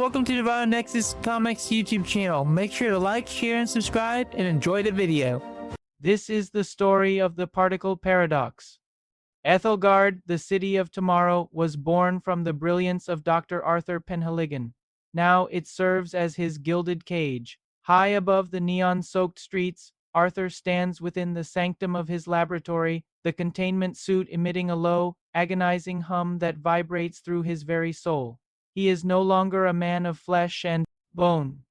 welcome to the Violent Nexus Comics YouTube channel. Make sure to like, share, and subscribe, and enjoy the video. This is the story of the Particle Paradox. Ethelgard, the city of tomorrow, was born from the brilliance of Dr. Arthur Penhaligon. Now it serves as his gilded cage. High above the neon-soaked streets, Arthur stands within the sanctum of his laboratory, the containment suit emitting a low, agonizing hum that vibrates through his very soul. He is no longer a man of flesh and bone.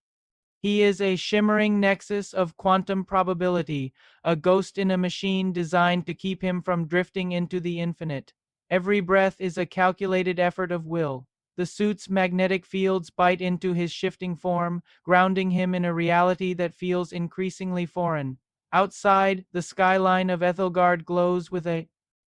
He is a shimmering nexus of quantum probability, a ghost in a machine designed to keep him from drifting into the infinite. Every breath is a calculated effort of will. The suit's magnetic fields bite into his shifting form, grounding him in a reality that feels increasingly foreign. Outside, the skyline of Ethelgard glows with a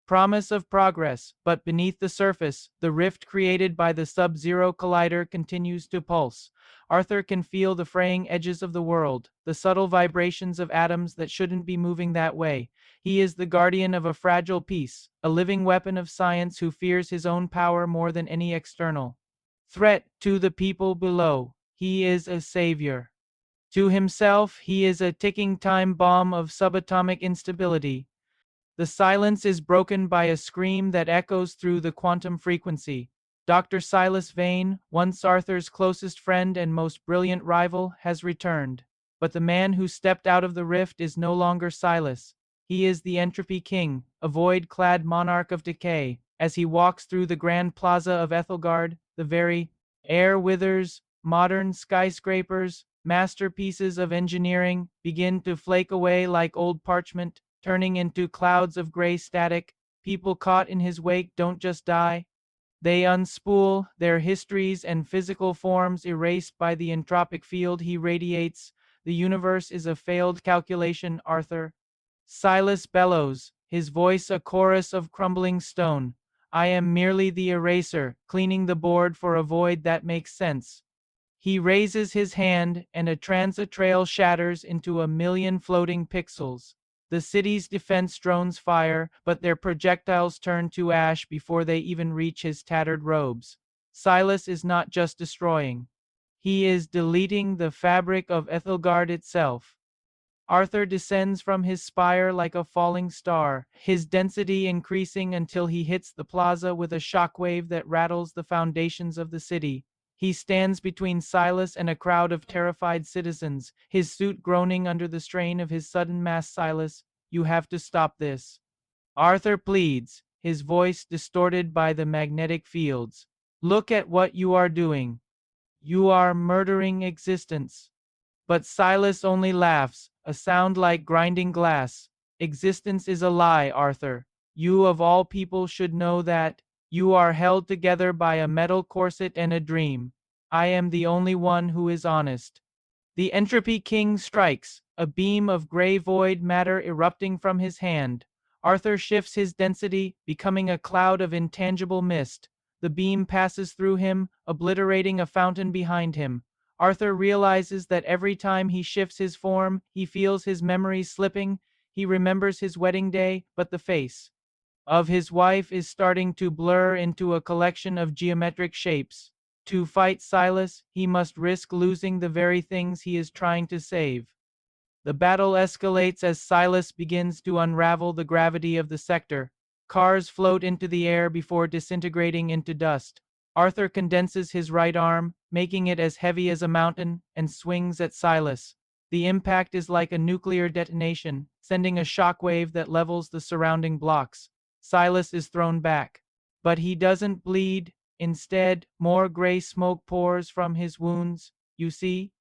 promise of progress, but beneath the surface, the rift created by the Sub-Zero Collider continues to pulse. Arthur can feel the fraying edges of the world, the subtle vibrations of atoms that shouldn't be moving that way. He is the guardian of a fragile peace, a living weapon of science who fears his own power more than any external threat. To the people below, he is a savior. To himself, he is a ticking time bomb of subatomic instability. The silence is broken by a scream that echoes through the quantum frequency. Dr. Silas Vane, once Arthur's closest friend and most brilliant rival, has returned. But the man who stepped out of the rift is no longer Silas. He is the Entropy King, a void-clad monarch of decay. As he walks through the grand plaza of Ethelgard, the very air withers, modern skyscrapers, masterpieces of engineering, begin to flake away like old parchment, turning into clouds of gray static. People caught in his wake don't just die. They unspool, their histories and physical forms erased by the entropic field he radiates. The universe is a failed calculation, Arthur. Silas bellows, his voice a chorus of crumbling stone. I am merely the eraser, cleaning the board for a void that makes sense. He raises his hand, and a transit trail shatters into a million floating pixels. The city's defense drones fire, but their projectiles turn to ash before they even reach his tattered robes. Silas is not just destroying. He is deleting the fabric of Ethelgard itself. Arthur descends from his spire like a falling star, his density increasing until he hits the plaza with a shockwave that rattles the foundations of the city. He stands between Silas and a crowd of terrified citizens, his suit groaning under the strain of his sudden mass. Silas, you have to stop this. Arthur pleads, his voice distorted by the magnetic fields. Look at what you are doing. You are murdering existence. But Silas only laughs, a sound like grinding glass. Existence is a lie, Arthur. You of all people should know that. You are held together by a metal corset and a dream. I am the only one who is honest. The Entropy King strikes, a beam of gray void matter erupting from his hand. Arthur shifts his density, becoming a cloud of intangible mist. The beam passes through him, obliterating a fountain behind him. Arthur realizes that every time he shifts his form, he feels his memories slipping. He remembers his wedding day, but the face of his wife is starting to blur into a collection of geometric shapes. To fight Silas, he must risk losing the very things he is trying to save. The battle escalates as Silas begins to unravel the gravity of the sector. Cars float into the air before disintegrating into dust. Arthur condenses his right arm, making it as heavy as a mountain, and swings at Silas. The impact is like a nuclear detonation, sending a shockwave that levels the surrounding blocks. Silas is thrown back. But he doesn't bleed. Instead, more gray smoke pours from his wounds. You see?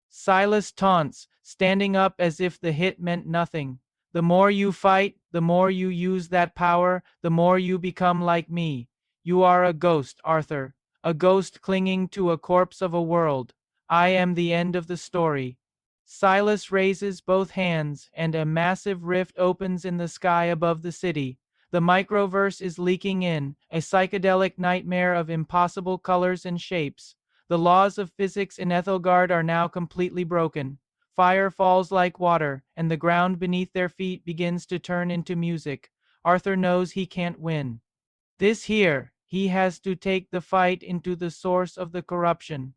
Silas taunts, standing up as if the hit meant nothing. The more you fight, the more you use that power, the more you become like me. You are a ghost, Arthur. A ghost clinging to a corpse of a world. I am the end of the story. Silas raises both hands, and a massive rift opens in the sky above the city. The microverse is leaking in, a psychedelic nightmare of impossible colors and shapes. The laws of physics in Ethelgard are now completely broken. Fire falls like water, and the ground beneath their feet begins to turn into music. Arthur knows he can't win. He has to take the fight into the source of the corruption.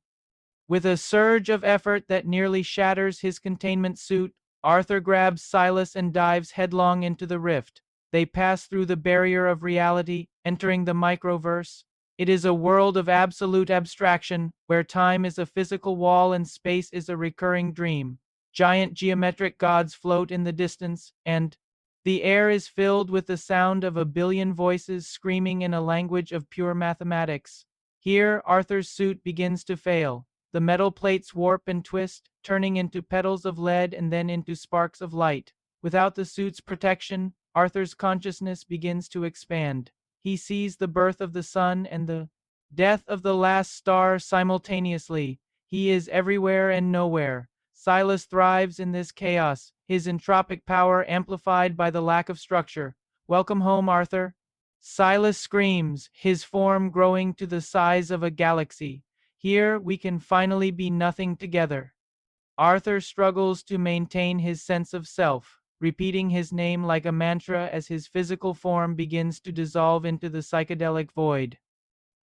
With a surge of effort that nearly shatters his containment suit, Arthur grabs Silas and dives headlong into the rift. They pass through the barrier of reality, entering the microverse. It is a world of absolute abstraction, where time is a physical wall and space is a recurring dream. Giant geometric gods float in the distance, and the air is filled with the sound of a billion voices screaming in a language of pure mathematics. Here, Arthur's suit begins to fail. The metal plates warp and twist, turning into petals of lead and then into sparks of light. Without the suit's protection, Arthur's consciousness begins to expand. He sees the birth of the sun and the death of the last star simultaneously. He is everywhere and nowhere. Silas thrives in this chaos, his entropic power amplified by the lack of structure. Welcome home, Arthur. Silas screams, his form growing to the size of a galaxy. Here we can finally be nothing together. Arthur struggles to maintain his sense of self, repeating his name like a mantra as his physical form begins to dissolve into the psychedelic void.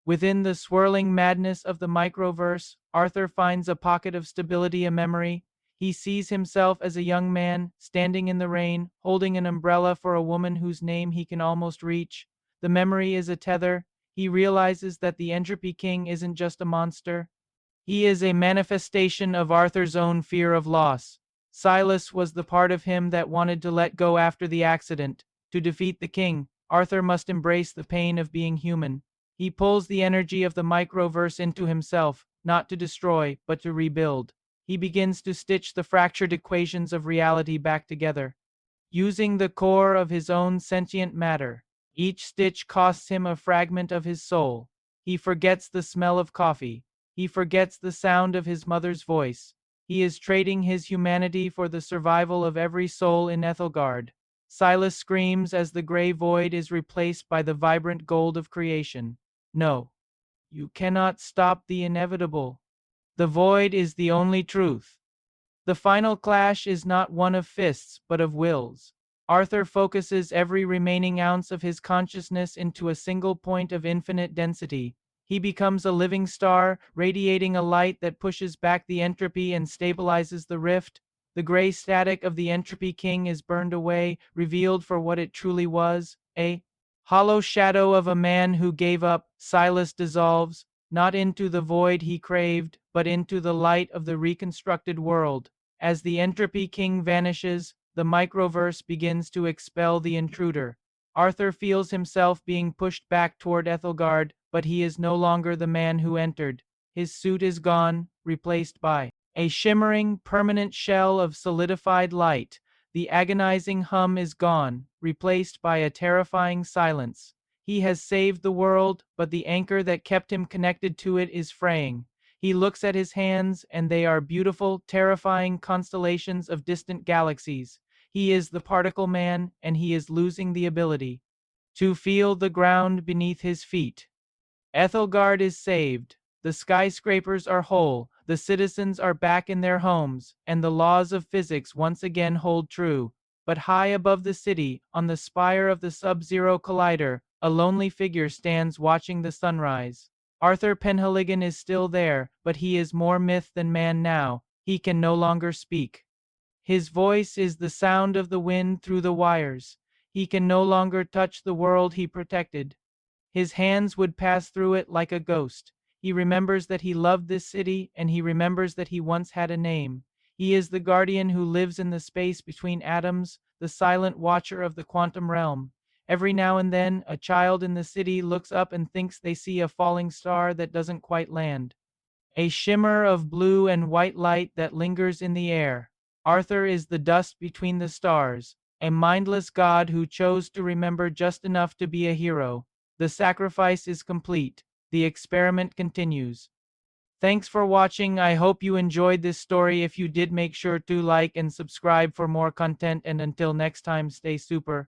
Within the swirling madness of the microverse, Arthur finds a pocket of stability, a memory. He sees himself as a young man, standing in the rain, holding an umbrella for a woman whose name he can almost reach. The memory is a tether. He realizes that the Entropy King isn't just a monster. He is a manifestation of Arthur's own fear of loss. Silas was the part of him that wanted to let go after the accident. To defeat the king, Arthur must embrace the pain of being human. He pulls the energy of the microverse into himself, not to destroy, but to rebuild. He begins to stitch the fractured equations of reality back together, using the core of his own sentient matter. Each stitch costs him a fragment of his soul. He forgets the smell of coffee. He forgets the sound of his mother's voice. He is trading his humanity for the survival of every soul in Ethelgard. Silas screams as the gray void is replaced by the vibrant gold of creation. No, you cannot stop the inevitable. The void is the only truth. The final clash is not one of fists, but of wills. Arthur focuses every remaining ounce of his consciousness into a single point of infinite density. He becomes a living star, radiating a light that pushes back the entropy and stabilizes the rift. The gray static of the Entropy King is burned away, revealed for what it truly was, a hollow shadow of a man who gave up. Silas dissolves, not into the void he craved, but into the light of the reconstructed world. As the Entropy King vanishes, the microverse begins to expel the intruder. Arthur feels himself being pushed back toward Ethelgard, but he is no longer the man who entered. His suit is gone, replaced by a shimmering, permanent shell of solidified light. The agonizing hum is gone, replaced by a terrifying silence. He has saved the world, but the anchor that kept him connected to it is fraying. He looks at his hands, and they are beautiful, terrifying constellations of distant galaxies. He is the particle man, and he is losing the ability to feel the ground beneath his feet. Ethelgard is saved. The skyscrapers are whole, the citizens are back in their homes, and the laws of physics once again hold true. But high above the city, on the spire of the Sub-Zero Collider, a lonely figure stands watching the sunrise. Arthur Penhaligon is still there, but he is more myth than man now. He can no longer speak. His voice is the sound of the wind through the wires. He can no longer touch the world he protected. His hands would pass through it like a ghost. He remembers that he loved this city, and he remembers that he once had a name. He is the guardian who lives in the space between atoms, the silent watcher of the quantum realm. Every now and then, a child in the city looks up and thinks they see a falling star that doesn't quite land. A shimmer of blue and white light that lingers in the air. Arthur is the dust between the stars, a mindless god who chose to remember just enough to be a hero. The sacrifice is complete. The experiment continues. Thanks for watching. I hope you enjoyed this story. If you did, make sure to like and subscribe for more content, and until next time, stay super.